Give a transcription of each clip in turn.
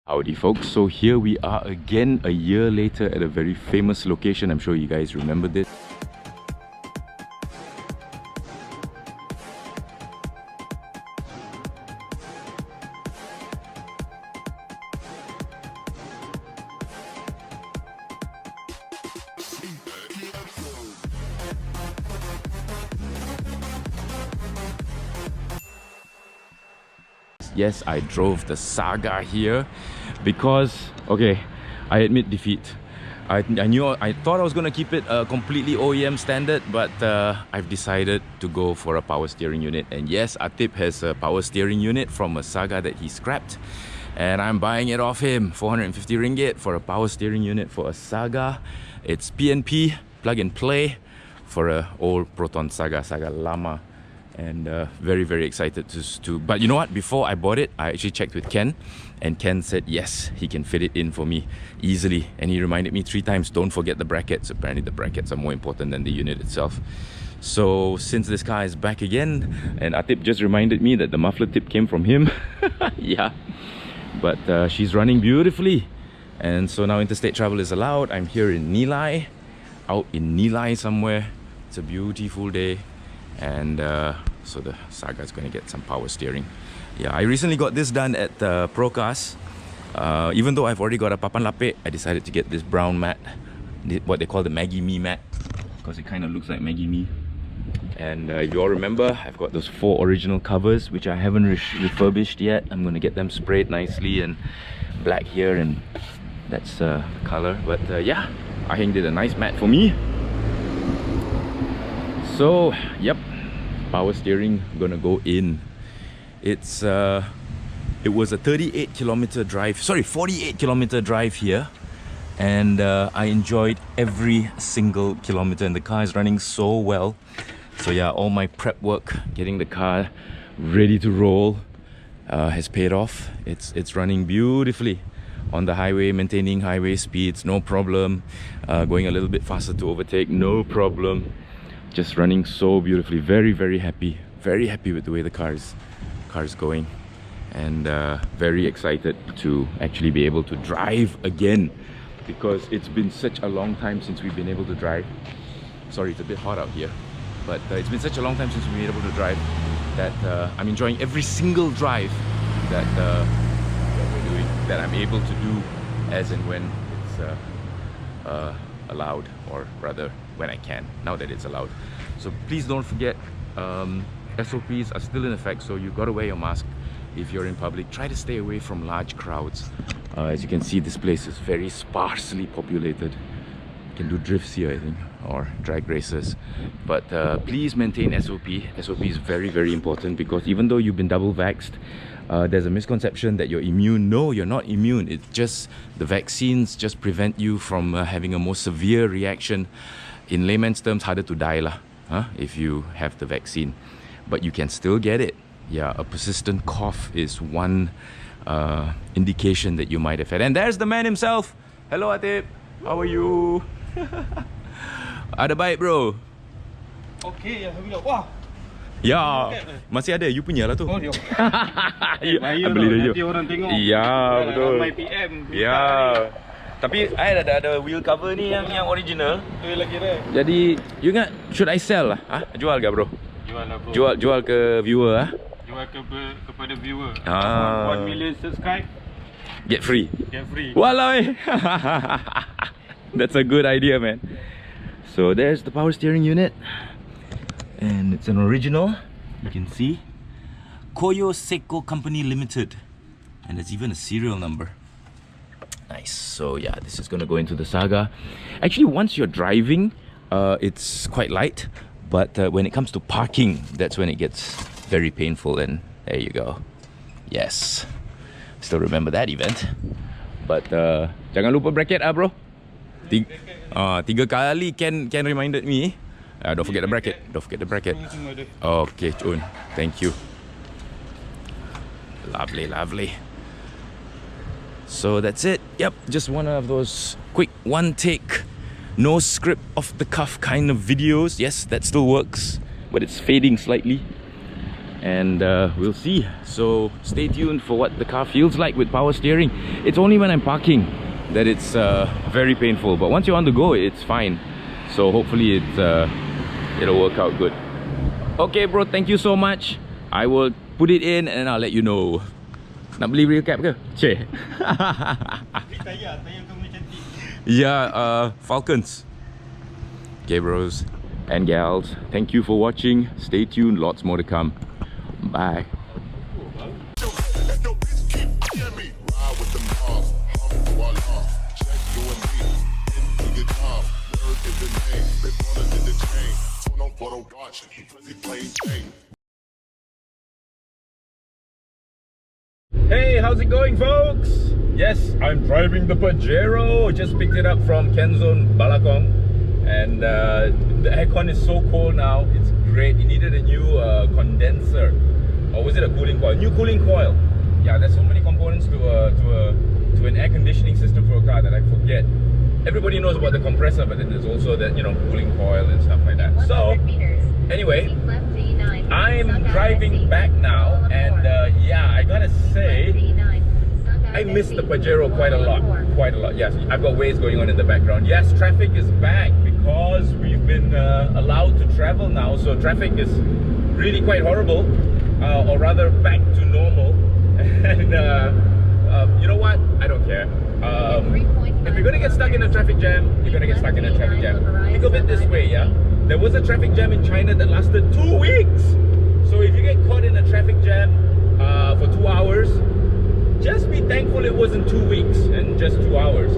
Howdy folks, so here we are again a year later at a very famous location. I'm sure you guys remember this. Yes, I drove the Saga here because, okay, I admit defeat. I thought I was going to keep it completely OEM standard, but I've decided to go for a power steering unit. And yes, Atib has a power steering unit from a Saga that he scrapped, and I'm buying it off him. 450 ringgit for a power steering unit for a Saga. It's PNP, plug and play, for a old Proton Saga Lama. And very excited to but you know what, before I bought it, I actually checked with Ken, and Ken said yes, he can fit it in for me easily, and he reminded me 3 times, don't forget the brackets. Apparently the brackets are more important than the unit itself. So since this car is back again, and Atib just reminded me that the muffler tip came from him. Yeah, but she's running beautifully, and so now interstate travel is allowed. I'm here in Nilai, out in Nilai somewhere. It's a beautiful day. And so the Saga is going to get some power steering. Yeah, I recently got this done at Procas. Even though I've already got a papan lapik, I decided to get this brown mat, what they call the Maggie Mee mat, because it kind of looks like Maggie Mee. And if you all remember, I've got those 4 original covers which I haven't refurbished yet. I'm going to get them sprayed nicely, and black here, and that's the color. But yeah, Aheng did a nice mat for me. So yep, power steering gonna go in. It was a 38-kilometer drive, sorry, 48-kilometer drive here, and I enjoyed every single kilometer, and the car is running so well. So yeah, all my prep work, getting the car ready to roll, has paid off. It's running beautifully on the highway, maintaining highway speeds, no problem. Going a little bit faster to overtake, no problem. Just running so beautifully. Very happy with the way the car is going, and very excited to actually be able to drive again, because it's been such a long time since we've been able to drive. Sorry, it's a bit hot out here, but it's been such a long time since we've been able to drive that I'm enjoying every single drive that we're doing, that I'm able to do as and when it's allowed, or rather when I can, now that it's allowed. So please don't forget, SOPs are still in effect, so you've got to wear your mask if you're in public. Try to stay away from large crowds. As you can see, this place is very sparsely populated. You can do drifts here, I think, or drag races, but please maintain SOP. SOP is very important, because even though you've been double vaxxed, there's a misconception that you're immune. No, you're not immune. It's just the vaccines just prevent you from having a more severe reaction. In layman's terms, harder to die lah, if you have the vaccine, but you can still get it. Yeah, a persistent cough is one indication that you might have had. And there's the man himself. Hello Atib, how are you? Ada baik bro? Okay, alhamdulillah. Wah, ya, masih ada, you punya lah tu. Oh, dia. Ya, beli dia. Nanti orang tengok. Ya, betul. Ramai PM. Ya. Tapi I ada wheel cover ni yang original. Tu lagi dah. Jadi, you ingat, should I sell lah? Jual ke bro? Jual lah bro. Jual ke viewer Jual kepada viewer. 1 Ah. million subscribe. Get free. Get free. Walao. That's a good idea, man. So there's the power steering unit, and it's an original. You can see Koyo Seiko Company Limited, and there's even a serial number. Nice. So yeah, this is gonna go into the Saga. Actually, once you're driving, it's quite light, but when it comes to parking, that's when it gets very painful. And there you go. Yes, still remember that event. But jangan lupa bracket bro. 3 kali Ken reminded me. Don't forget the bracket. Don't forget the bracket. Okay, Chun. Thank you. Lovely. So that's it. Yep, just one of those quick one take, no script, off the cuff kind of videos. Yes, that still works, but it's fading slightly. and we'll see. So stay tuned for what the car feels like with power steering. It's only when I'm parking that it's very painful, but once you're on the go, it's fine. So hopefully it'll work out good. Okay bro, thank you so much. I will put it in and I'll let you know. Nak beli rear cap ke? Cik. Tayar kamu cantik. Yeah, Falcons. Okay bros and gals, thank you for watching. Stay tuned, lots more to come. Bye. Hey, how's it going folks? Yes, I'm driving the Pajero. Just picked it up from Kenzone, Balakong, and the aircon is so cold now. It's great. It needed a new condenser, or was it a cooling coil? New cooling coil. Yeah, there's so many components to an air conditioning system for a car that I forget. Everybody knows about the compressor, but then there's also that, you know, cooling coil and stuff like that. So anyway, I'm driving back now, and yeah, I gotta say, I miss the Pajero quite a lot. Yes, I've got waves going on in the background. Yes, traffic is back because we've been allowed to travel now, so traffic is really quite horrible, or rather back to normal. And you know what? I don't care. If you're gonna get stuck in a traffic jam, you're gonna get stuck in a traffic jam. Think of it this way, yeah? There was a traffic jam in China that lasted 2 weeks. So if you get caught in a traffic jam for 2 hours, just be thankful it wasn't 2 weeks and just 2 hours.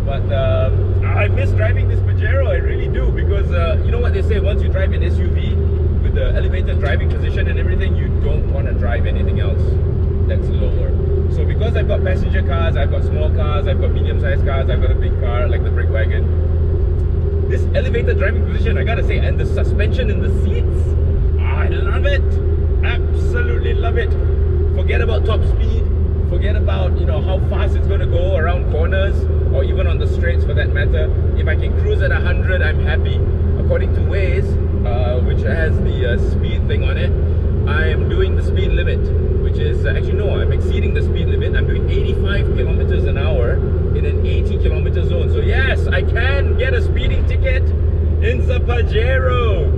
But I miss driving this Pajero, I really do, because you know what they say, once you drive an SUV with the elevated driving position and everything, you don't want to drive anything else that's lower. So because I've got passenger cars, I've got small cars, I've got medium-sized cars, I've got a big car like the brake wagon, this elevated driving position, I gotta say, and the suspension in the seats, I love it. Absolutely love it. Forget about top speed, forget about, you know, how fast it's gonna go around corners or even on the straights for that matter. If I can cruise at 100, I'm happy. According to Waze, which has the speed thing on it, I am doing the speed limit, which is actually no, I'm exceeding the speed limit. I'm doing 85 kilometers an hour in an 80 kilometer zone. So yes, I can get a speeding ticket in the Pajero.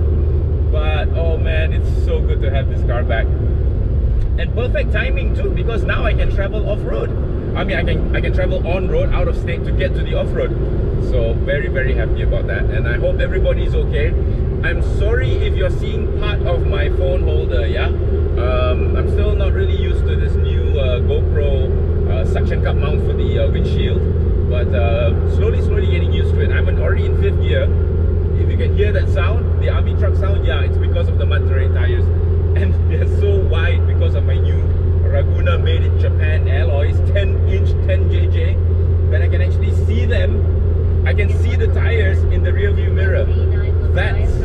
But oh man, it's so good to have this car back. And perfect timing too, because now I can travel off-road. I mean, I can travel on-road, out of state to get to the off-road. So very, very happy about that. And I hope everybody's okay. I'm sorry if you're seeing part of my phone holder, yeah? I'm still not really used to this new GoPro suction cup mount for the windshield. But slowly getting used to it. I'm already in 5th gear. If you can hear that sound, the army truck sound, yeah, it's because of the mud terrain tires. And they're so wide because of my new Raguna made in Japan alloys, 10-inch, 10JJ, that I can actually see them. I can see the tires in the rear view mirror. That's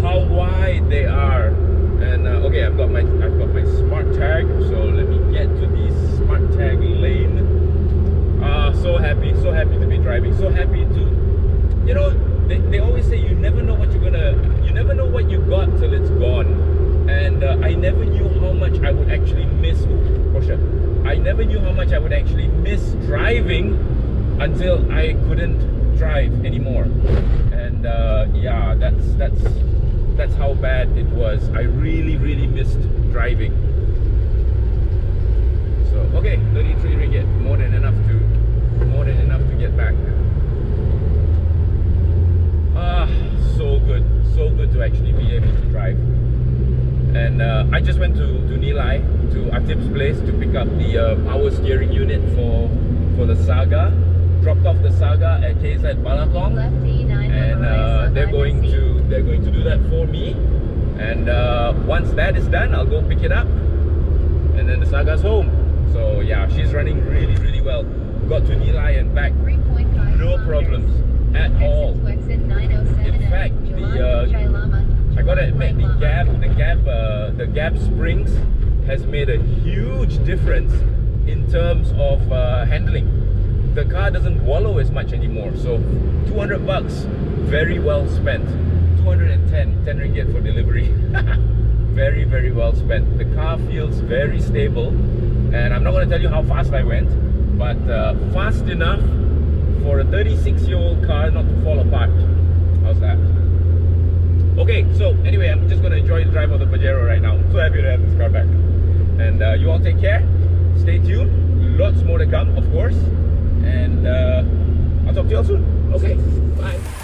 how wide they are. And okay, I've got my smart tag, so let me get to the smart tag lane. So happy to be driving, so happy to, you know, they always say you never know what you never know what you got till it's gone. And I never knew how much I would actually miss, I never knew how much I would actually miss driving until I couldn't drive anymore. And yeah, that's how bad it was. I really missed driving. So okay, 33 ringgit, more than enough to get back. So good to actually be able to drive. And I just went to Nilai, to Atib's place, to pick up the power steering unit for the Saga. Dropped off the Saga at KZ Balakong, and they're going to do that for me. And once that is done, I'll go pick it up, and then the Saga's home. So yeah, she's running really well. Got to Nilai and back, no problems at all. In fact, I gotta admit, the gap springs has made a huge difference in terms of handling. The car doesn't wallow as much anymore. So 200 bucks, very well spent. 210 ringgit for delivery. very, very well spent. The car feels very stable, and I'm not going to tell you how fast I went, but fast enough for a 36-year-old car not to fall apart. How's that? Okay, so anyway, I'm just going to enjoy the drive of the Pajero right now. I'm so happy to have this car back. And you all take care, stay tuned, lots more to come, of course, and I'll talk to you all soon. Okay, bye.